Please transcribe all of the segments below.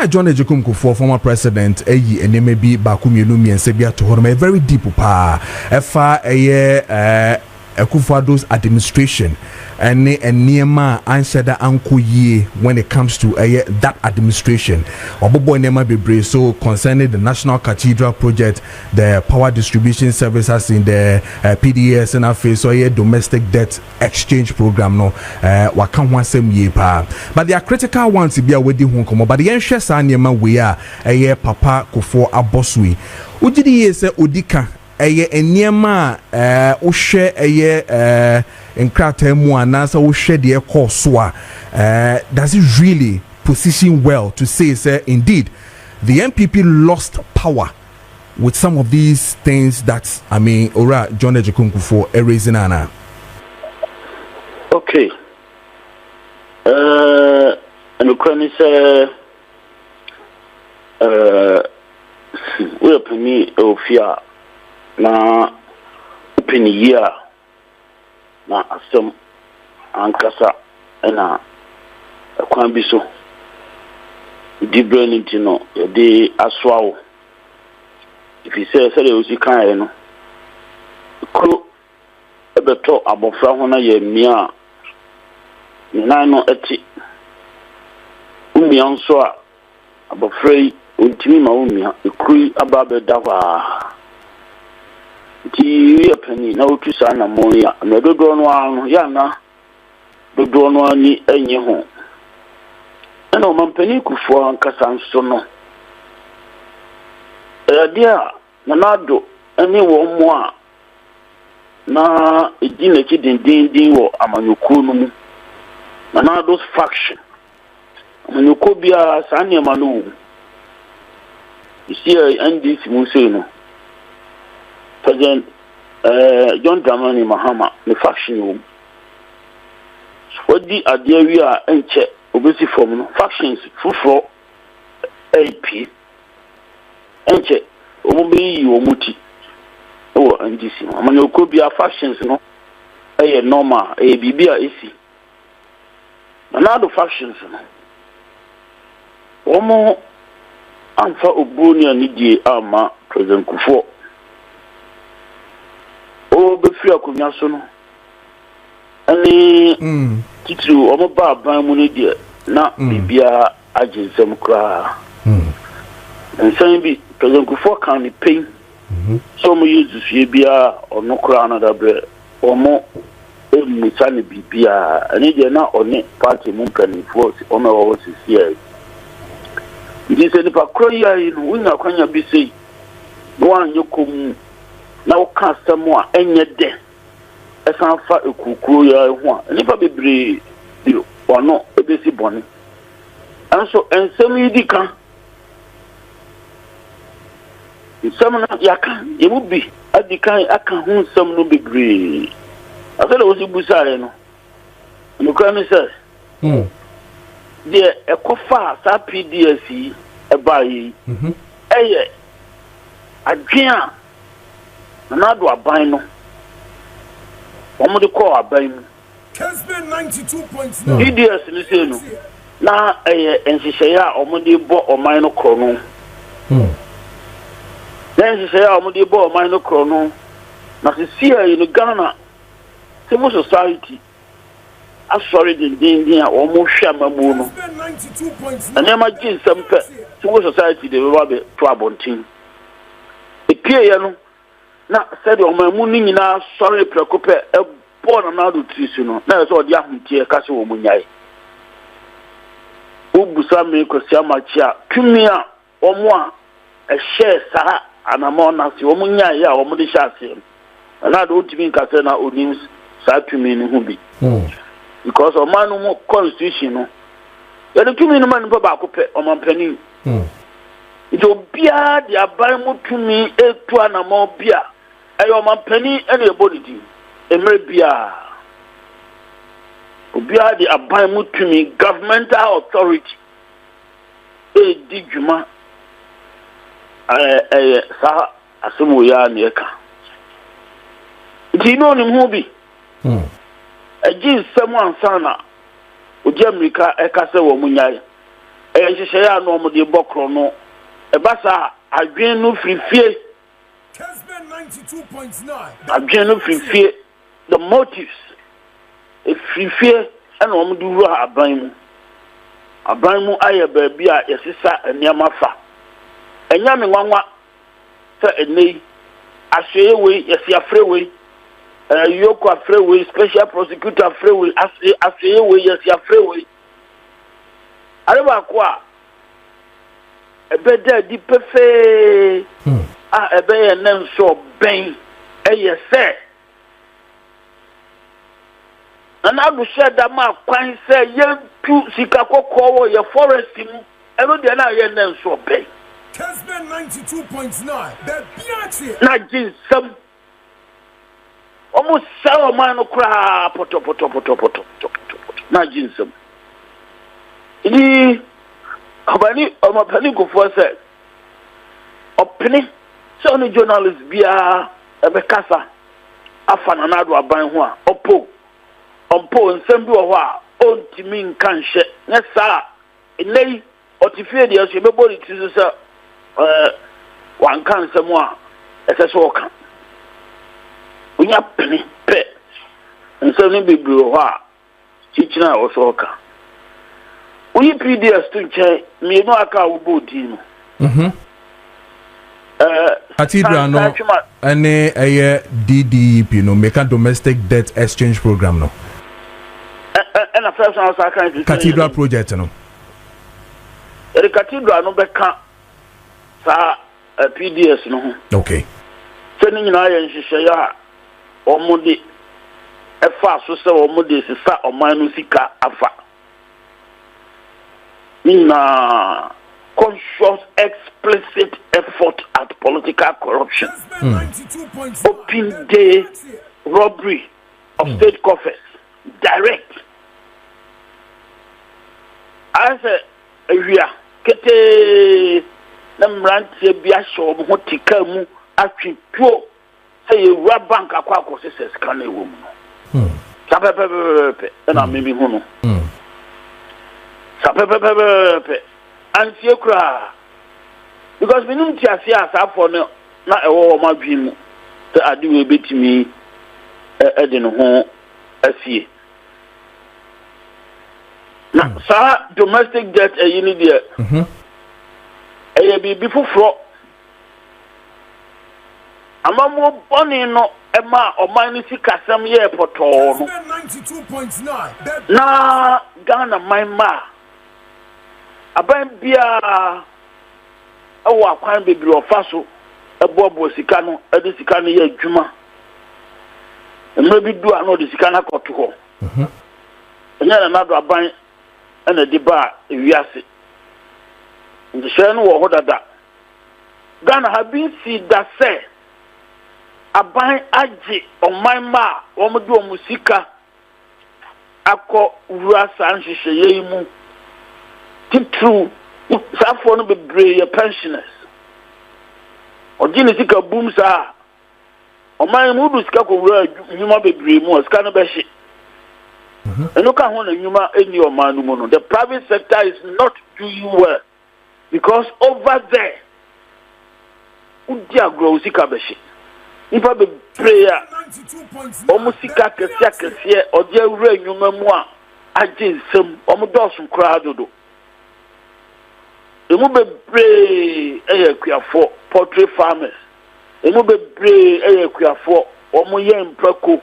John Ejekum Kuffour, former president, and they may be Bawumia and Sebia to her, very deep pa. Efa Kuffour's administration and Niema answer that uncle ye when it comes to that administration. Obobo Niema be so concerning the National Cathedral project, the power distribution services in the PDS and face so domestic debt exchange program no wakan wansem ye pa. But there are critical ones to be a wedding home come. But the interest and Niema we are Papa Kuffour abosui. Ujidi ye se odika eniema o share nkrata mu anasa wo hwe de course does it really position well to say indeed the MPP lost power with some of these things that Ora John Ejekum Kuffour raising ana? Okay, and Ukraine say we open me ofia na open year na asem ankasa na akwan bi so di brain ntino de aswawo if you say o si kan no ko ebeto abofra ho na ye mia na no eti umia nso a abofra yi ontimi ma umia ekuri aba be dawa ti yapani na otu sa na mo ya na dodo no anu ya na dodo no ani enye ho na o mampani Kuffour ankasa nso no dia na nado ani wo mo a na edina ki dindindin wo amanyoko no mu na nado faction amanyoko bia sa ne ma no isi NDC mu sei no President John Dramani Mahama the faction room. What the idea we are enche obesi from factions for AP enche omubi omuti o NDC amanya ko bia factions no normal bibia esi na do factions no omo amfa obuni anidie ama President Kuffour be free akunya so no ani titru omo ba ban mu ne die na bibia aginsem kra nsan bi President Kuffour kan ni pain so mo use fie bia ono kra na da bre omo emu sane bibia ani die na one party mu kan force omo wo sisi ndi se ni pa kro ya inu unya kwanya bi sei no anyokom na woka samo a enye de esanfa ekukuru ya ho a nipa bebre bio ono ebesi boni anso ensem yidi kan nsem na yaka yemubi adikan aka hu nsem no bebre afele wo si busare no nukra mi se de ekofa sa PDS ebayi eye adwea na do aban no omo de call aban mu 92.9 PDS ni se no na ensihyeya omo de bo oman no kro no ensihyeya omo de bo oman no kro no na se sia in Ghana civil society asori din a omo hwa mamu no na ma ginsem pe civil society de be ba be to abontin epie ye no na said o mamu ni nyina sorry prekope e born na do trisu no na so odi ahuntie ka se wo munyae obusa me kwasi amachia tumi a omo a e share sa anamo na se wo munyae a omo de shase na do tumi ka se na onim sa tumi ni hu bi because o manu mo constitution no ya de tumi no man pa ba ko pe o man pani ito bia de aban mu tumi etu anamo bia ayo man pani ene ebodidi emre bia obia de aban mu tumi governmental authority di djuma sa asemu ya ne ka dino ni mu bi ejin semu ansana oji America ekase wo munyae nhyehyɛ no mo de bɔkro no ebasa adwen no frifie Kesman 92.9 adwen no frifie the motives frifie and mo de ru aban mu aye ba bi a yesisa eniama fa enya me nwanwa sa enei ahweye we yesi afrewe yoko afrewe special prosecutor afrewe ahweye we yesi afrewe areba kwa ebeda di pefe ebe ye nenso ben eye se ana bu sheda ma kwan se ye tu sika kokko ye forest mu eno de na ye nenso ben Kesman 92.9 the biachi na jinsam almost so man no kra poto na jinsam ni abani omapani Kuffour say opini so no journalist bia ebe kasa afana na do aban ho a ompo nsem bi wo ho a ontimi nka nhye ne saa enei otifie de aso be body tiso say wan kan nsem a ese so ka unya pene pe nsem ni bibiri wo ho a chichina wo so ka uyi PDS to nche mi no aka wo bodi no Cathedral no any DDP no make a domestic debt exchange program no and a first house I can Cathedral project no the Cathedral no beka sa PDS no okay so ni nyina ya nhihye ya omode efa so se omode sisa oman no sika afa na conscious explicit effort at political corruption open day robbery of state coffers direct as a area kete na mrantie bia show mo tika mu atwetwo say a bank akwa akosese sika na ewo mu no sapepepepe na mimi hu no sapepepepe antie kura because minum ti ase asafo no na ewo ma dwi mu te ade we betimi de no ho asie na sa domestic debt eyini de bi fufuro amamo boni no ema oman ni sikasam ye poto no na Ghana maima aban bia awa kwan bebiri ofaso ebobo sika no edi sika no ye adwuma emre bi du ano de sika na koto ho enya na do aban na di ba ewiase ndi hye no wo ho dada Ghana have been see that say aban age oman ma wo mo do musika akọ wura san hyehyeye yi mu titru safo no bebre pensioners ogini sika boom sa oman mu du sika ko wura nyuma bebre mu sika no be hye eno ka ho na nyuma eni oman no mu no the private sector is not doing well because over there udi agro sika be hye ifa bebre ya omusika kese odi awura nyuma mu a agye nsem omudosun kra dodo emu bebre kuafo poultry farmers emu bebre kuafo omu ye mprako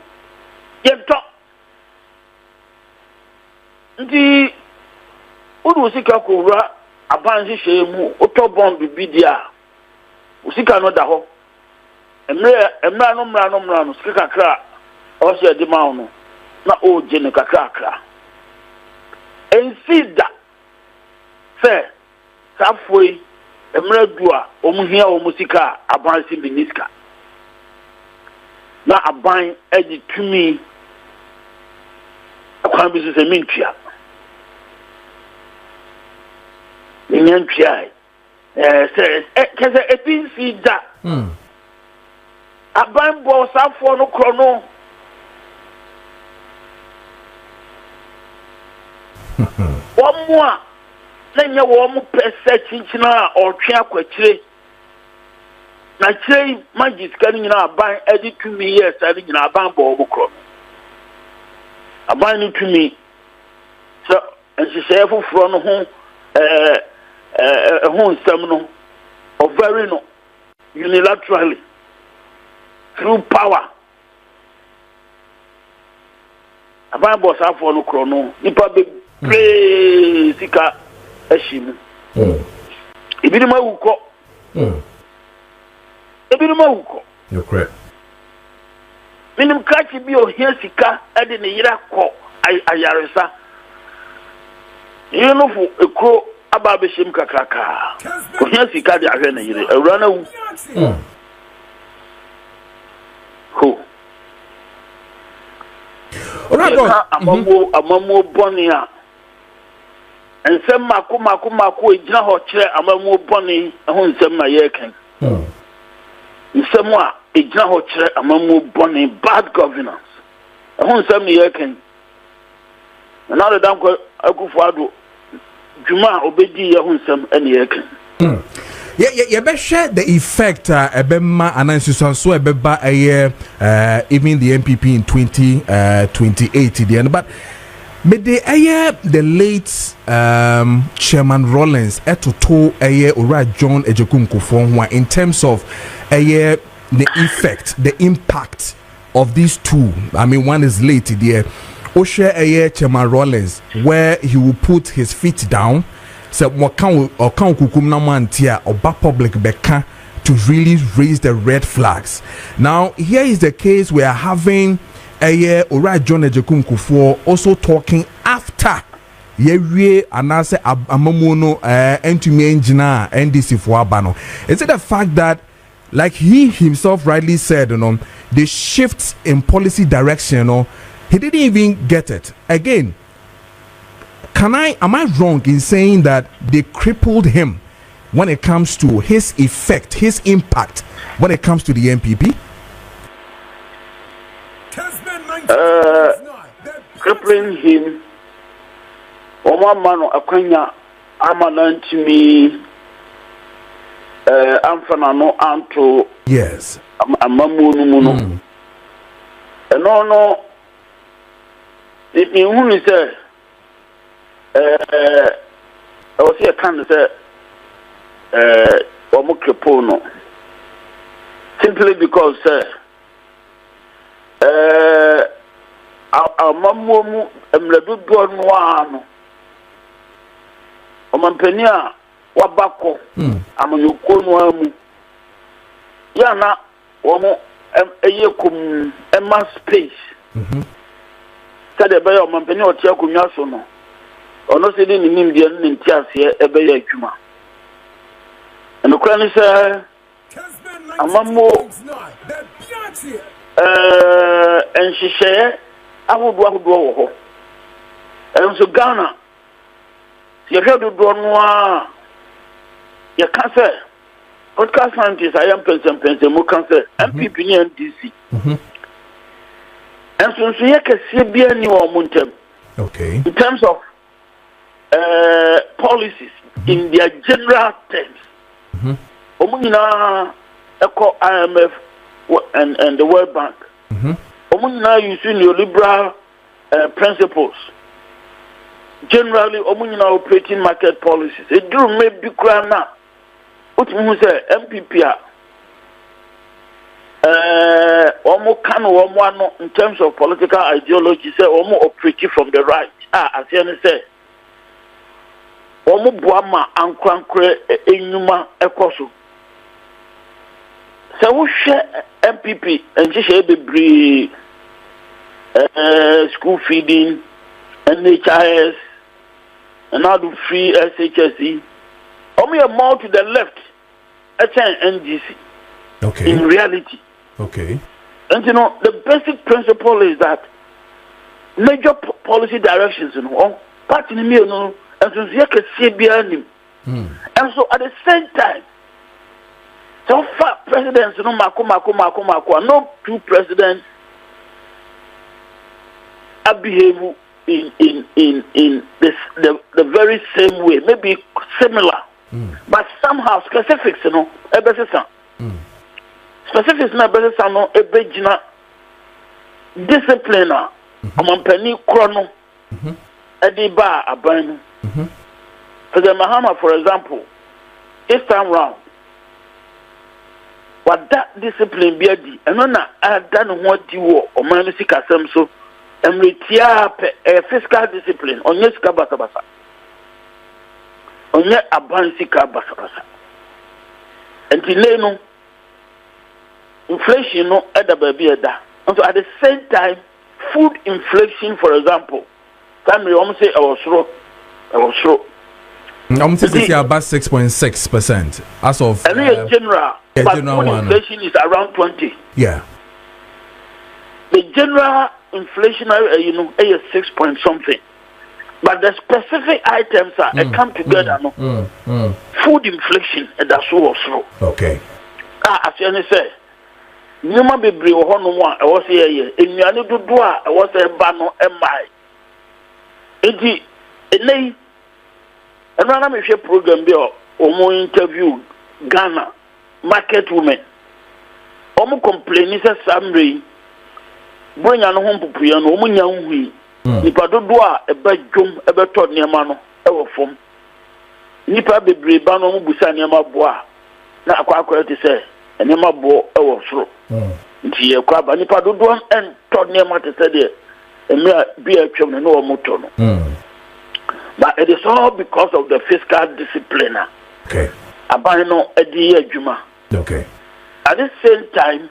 yento ndi udu usika ko wura abanji shemu oto bomb bidia usika no da ho emra no sika kakra o se di ma no na o je ne kakra ensida se safoi emra dua omuhia omusika abansi biniska na aban edi tumi akwan bi se mintua mintua se kese epinsi da aban bo safo no krono omwa Nanya warm per setchina or triaquatre. Nature magic scanning in our buying edit to me, yes, I think in our band ball. A buying to me. So, and she said, from home, a home seminal or very no unilaterally through power. A buying boss have for no chrono. Nipa be play sika eshim. Ibidima uko. Ibidima uko. You're correct. Minim kachi bi o hia sika ade ne yira ko ayaresa. You know for a crow about the shim kakaka. Yes, he can't again. A runner who a mammo bonia and some Maku, a general chair, a mammo bonny, a home some my yakin. Somewhere a general chair, a mammo bonny, bad governance. A home some yakin. Another damn Kuffour Juma obedi yahunsam ene yake. Yeah, be share the effect ebema anansi so ebeba even the MPP in 2028 the end, but the late Chairman Rollins etoto ora John Ejekum Kuffour in terms of the effect, the impact of these two. I mean, one is late there. Oshe Chairman Rollins, where he will put his feet down, so what can kukum na mantia or back public beka to really raise the red flags. Now here is the case we are having Ora John Ejekum Kuffour also talking after Yewie anase amamono entumi engineer NDC for abano. Is it the fact that, like he himself rightly said, the shifts in policy direction, he didn't even get it. Again, am I wrong in saying that they crippled him when it comes to his effect, his impact when it comes to the MPP? Crippling him. Oma mano akwanya amanantimi amfanano anto. Yes. Amamu no. If you only say, I was here, can say, Omokepono, simply because, our mamu, Mledu Bonwano, Omampenia, Wabako, Amayukono, Yana, Omo, Eyekum, Emma Space. Said a bear mampany or Tiakunasono, or no sitting in Indian in Tiasia, a bear cuma. And the crown is a mammo, and she said, I would walk go. And so Ghana, you have to draw noir. You can't say, podcast scientists, I am Pension, who can say, MPP and DC. And so you can see any momentum. Okay. In terms of policies, in their general terms, Omuna Eco IMF and the World Bank, Omuna using neoliberal principles. Generally, Omuna operating market policies. It do maybe crown now. What you say, MPP. In terms of political ideology, say operating from the right. As you say, Buama and Crankre Enuma Ecoso. So we share MPP and just be school feeding, NHIS, and now do free SHSE. Only a more to the left, NDC. Okay. In reality. Okay. And the basic principle is that major policy directions, part in the and so you can see behind him. And so at the same time, so far presidents, no two presidents are behaving in this the very same way, maybe similar, but somehow specifics, specifics na better no ebegina discipline omampani krono ediba aban for the Mahama, for example, this time round what that discipline be adi eno na ada no ho di wo oman sika sem so emretia fiscal discipline onye sika basabasa onye aban sika basabasa enti no inflation no eda baby eda. And so at the same time, food inflation, for example, family almost say I was slow. I'm saying about 6.6% as of general, but food inflation is around 20. Yeah. The general inflation, is 6 point something. But the specific items come together. Food inflation, that's also. Okay. As you say. Numa bebre wo hono mo a wo se ye enuane dodo a wo se ba no emai enti enei eno na me hwe program bi o mo interview Ghana market women o mo complain say samre bonya no ho popuya no o mo nya nhui nipa dodo a e ba dwom e be to niema no e wo fom nipa bebre ba no mo busa niema bo a na akwa te say enema bo e wo soro nti ye kwa ba nipa dodo en to niema te say de emra bi atwem no wo moto no but it is all because of the fiscal discipline. Okay. Aban no edi adwuma. Okay. At the same time,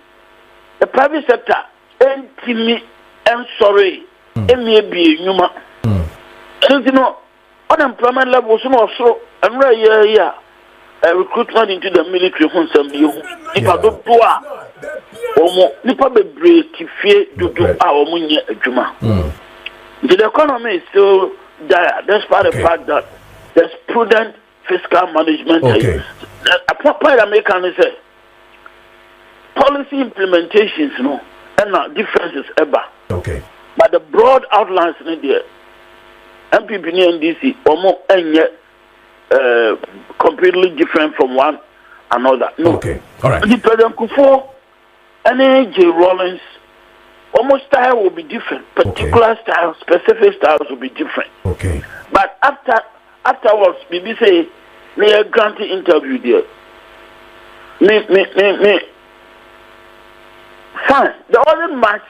the private sector entimi en sorry emi bi enyuma. And you know, unemployment levels no so emra ye recruitment into the military hunsam bi nipa dodo a omo nipa bebre tifie dodo a omo nye adwuma. The economy is still dire, despite the fact that there's prudent fiscal management. Okay. A point American is policy implementations, and differences ever. Okay. But the broad outlines in there, MPP and DC, almost completely different from one another. No. Okay. All right. The President Kuffour and J. Rawlings. Almost style will be different. Particular styles, specific styles will be different. Okay. But afterwards, maybe say, me a granted interview there. Me. Fine. There wasn't much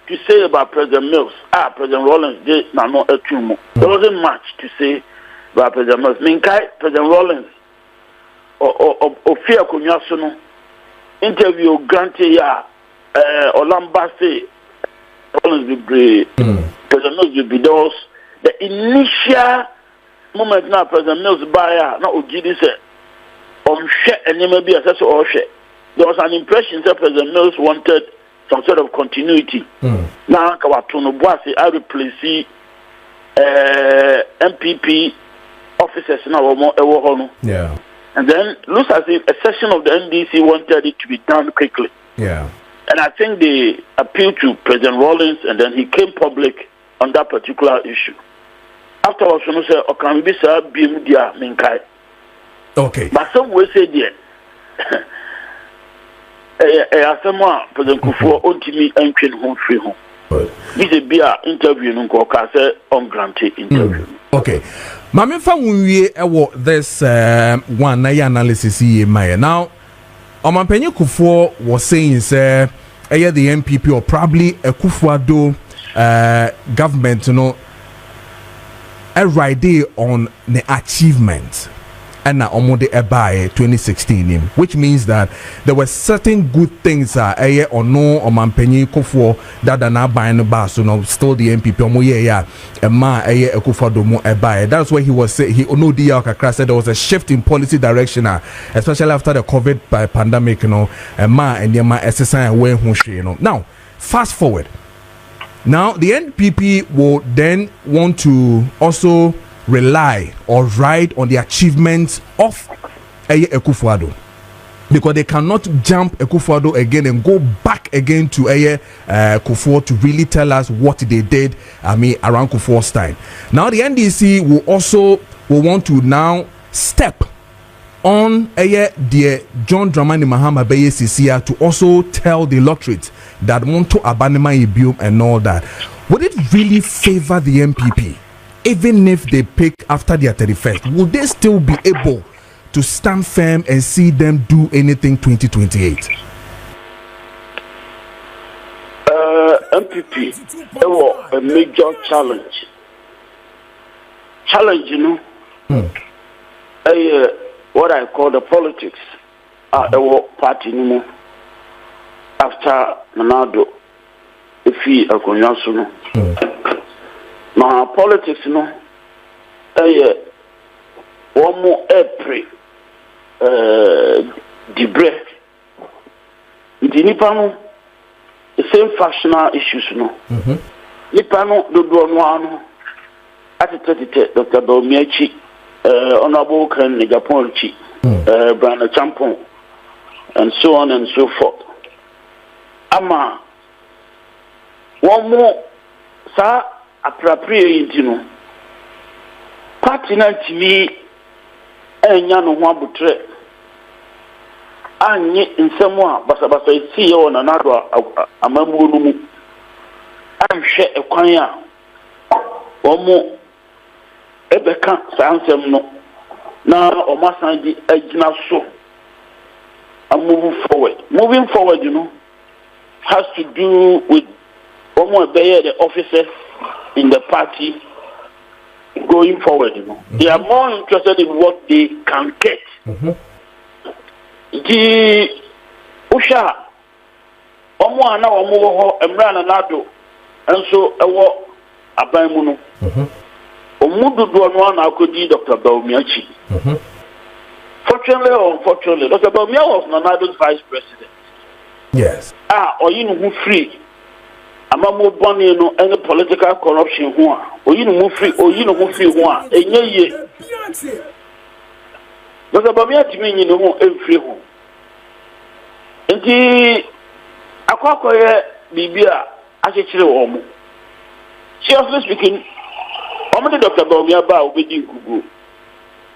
to say about President Mills. President Rawlings did not know a tumor. There wasn't much to say about President Mills. President Rawlings or Fear Kunyasuno interview granted Olambase. President Mills will be those. The initial moment now, President Mills buyer, not Ujidi said, and maybe a or there was an impression that President Mills wanted some sort of continuity. Now, Kawatuno Boise, I replace MPP officers now. Yeah. And then looks as if a section of the NDC wanted it to be done quickly. Yeah. And I think they appealed to President Rawlings, and then he came public on that particular issue. Afterwards, you say, "Okay, be sir, be media minkai." Okay. But some will say there. Someone President Kuffour ultimately entering home free home. This is be an interview nunko say ungranted interview. Okay. Mami fa wunwie ewo this one na analysis here my now. Omanpenye Kuffour was saying say the MPP or probably a Kuffour government a ride on the achievement and na omode ebae 2016 which means that there were certain good things or no Omanpenye Kuffour that na buy no ba so no still the MPP omo a Kuffour do mo ebae. That's why he was say he no dia kakra said there was a shift in policy direction especially after the COVID pandemic and yema SSI away hu now fast forward. Now the NPP will then want to also rely or ride on the achievements of Kuffour. because they cannot jump Kuffour again and go back again to Kuffour to really tell us what they did. I mean, around Kuffour's time. Now the NDC will want to now step on the John Dramani Mahama Beye Sisia to also tell the electorate that want to abanima ibium and all that. Would it really favor the MPP, even if they pick after their 31st? Would they still be able to stand firm and see them do anything 2028? MPP, it was a major challenge. You know, what I call the politics. The party no after Nanado, if he a conyaso no. Politics no. One more April. Debre. The Nipano, the same factional issues no. Nipano do no. At the Dr. Bawumia, Honorable Ken Japan, Brandon Champon, and so on and so forth. Ama one more sa appropriate, you know. Party na TV enya no ho abutre anye nsɛm a basabasa isi yo na nado amamu no mu anhwɛ ekwan a wɔn ebeka sansɛm no na ɔmasan di agina so moving forward you know has to do with the officers in the party going forward, you know. They are more interested in what they can get. The Usha Omoana Omo Emrana Nado and so Abaimuno. Omudu Duanwana could be Dr. Bawumia. Fortunately or unfortunately, Dr. Bawumia was Nanado's vice president. Yes. Or you know who free. Amamu boni no any political corruption ho or you know free or you know who free ho enye ye Dr. Bawumia timi you know free ho enti akwakoye bibia achechire wo mo seriously speaking Dr. Bawumia ba obedi gugu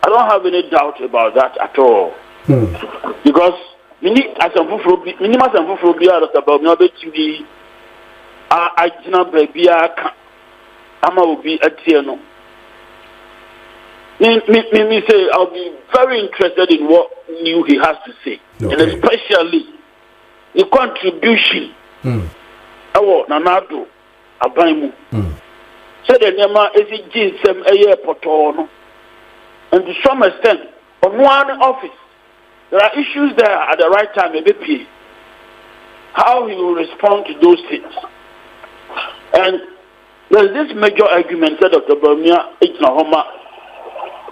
I don't have any doubt about that at all because minimum asamfufuro bia Dr. Bawumia be timi Ajina Babia Ama will be at Tiano. Me say I'll be very interested in what new he has to say. Okay. And especially the contribution Nanado Abaimu. So the Nema is some a year potono. And to some extent, on one office, there are issues there at the right time, maybe how he will respond to those things. And there's this major argument that Dr. Bawumia Ignahoma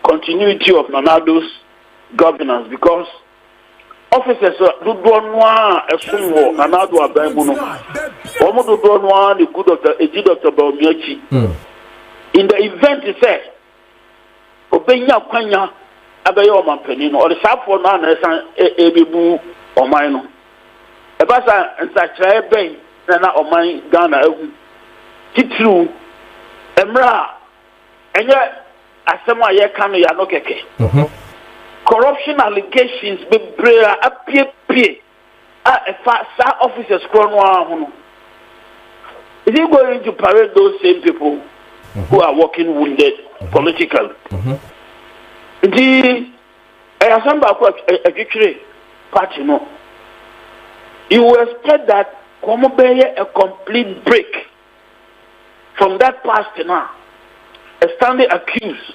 continuity of Nanado's governance because officers do noa esunwo Nanado Abaimuno. Omo do noa the good Dr. Bawumia. In the event he said Obenya kwanya abaye omanpanino or the safo na na ebebu oman no. Ebasa nsachira ben na oman Ghana ehu titru emra enye asema ye kanu ya no keke corruption allegations be brea apie sa officers krono ahu. Is he going to parade those same people who are working wounded politically? The asamba a party no. You will expect that come a complete break from that past now, a standing accused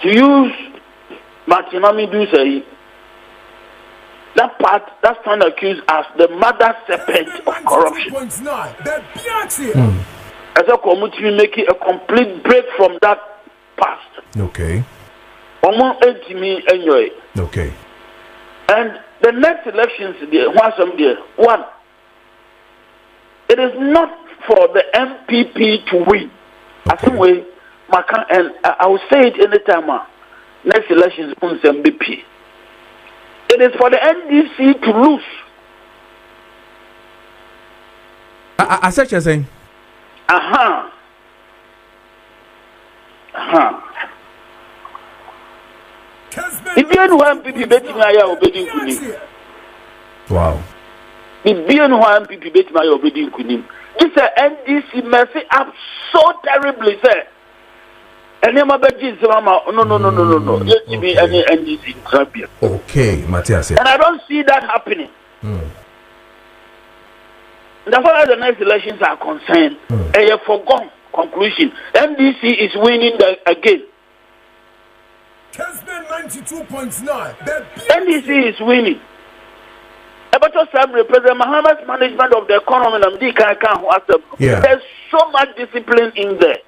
to use Martinami do say that standing accused as the mother serpent of corruption. As a community making a complete break from that past. Okay. Okay. And the next elections one, it is not for the MPP to win. Okay. I think and I will say it anytime. Next elections MPP. It is for the NDC to lose. I said you're saying. Ibian one people betting my obeying kunim. Wow. Ibian one people betting my obeying kunim. This NDC messing up so terribly, sir. And then my bedroom is no. Let me be any NDC champion. Okay, Matthias. And I don't see that happening. As far as the next elections are concerned, a foregone conclusion. NDC is winning again. Kesman 92.9. NDC is winning. About some represent Muhammad's management of the economy and there's so much discipline in there.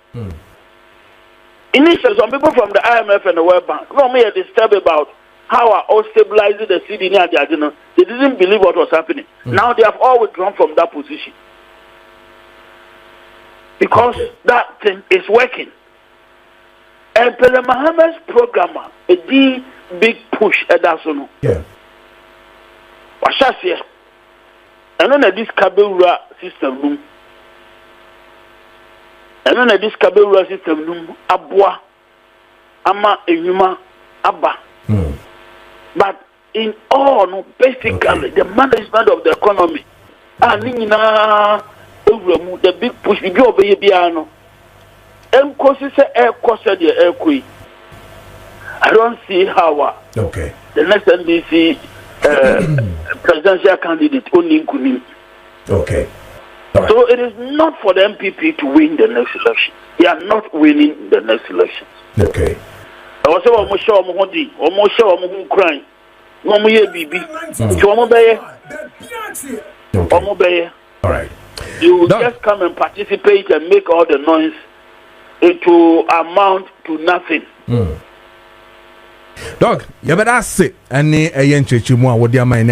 Initially, some people from the IMF and the World Bank are disturbed about how I all stabilizing the city near the agenda. They didn't believe what was happening. Now they have all withdrawn from that position. Because that thing is working. And President Mohammed's program, a big push at that zone. Yeah. What shall I say? And then this Kabura system, Abwa, Ama, Enyuma, Abba. But in all, basically, the management of the economy, the big push, the job, I don't see how the next NDC presidential candidate only could. Okay. Right. So it is not for the MPP to win the next election. They are not winning the next election. Okay. I was almost sure almost crying. No more BB. All right. You just come and participate and make all the noise. It will amount to nothing. Dog, you better say, and a young church, what do you mind?